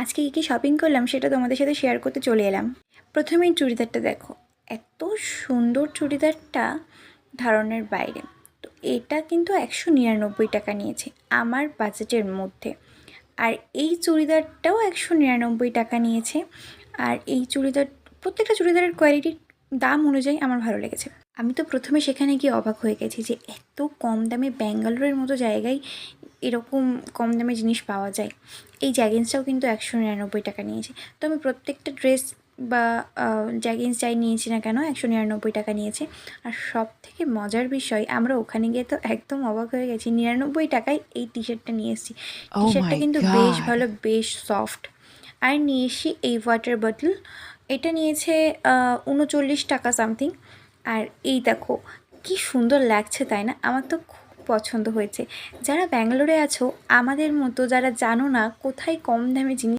আজকে কী শপিং করলাম সেটা তোমাদের সাথে শেয়ার করতে চলে এলাম। প্রথমেই চুড়িদারটা দেখো, এত সুন্দর চুড়িদারটা ধারণের বাইরে। তো এটা কিন্তু 199 টাকা নিয়েছে আমার বাজেটের মধ্যে। আর এই চুড়িদারটাও 199 টাকা নিয়েছে। আর এই চুড়িদার, প্রত্যেকটা চুড়িদারের কোয়ালিটির দাম অনুযায়ী আমার ভালো লেগেছে। আমি তো প্রথমে সেখানে গিয়ে অবাক হয়ে গেছি যে এত কম দামে ব্যাঙ্গালোরের মতো জায়গায় এরকম কম দামে জিনিস পাওয়া যায়। এই জ্যাগিন্সটাও কিন্তু 199 টাকা নিয়েছে। তো আমি প্রত্যেকটা ড্রেস বা জ্যাগিন্স যাই নিয়েছি না কেন 199 টাকা নিয়েছে। আর সব থেকে মজার বিষয়, আমরা ওখানে গিয়ে তো একদম অবাক হয়ে গেছি, 99 টাকায় এই টি শার্টটা নিয়ে এসেছি। টি Oh শার্টটা my কিন্তু বেশ God. ভালো, বেশ সফট। আর নিয়ে এসি এই ওয়াটার বটল, এটা নিয়েছে 39 টাকা সামথিং। আর এই দেখো কি সুন্দর লাগছে, তাই না? আমার তো খুব পছন্দ হয়েছে। যারা ব্যাঙ্গালোরে আছো, আমাদের মতো যারা জানো না কোথায় কম দামে জিনিস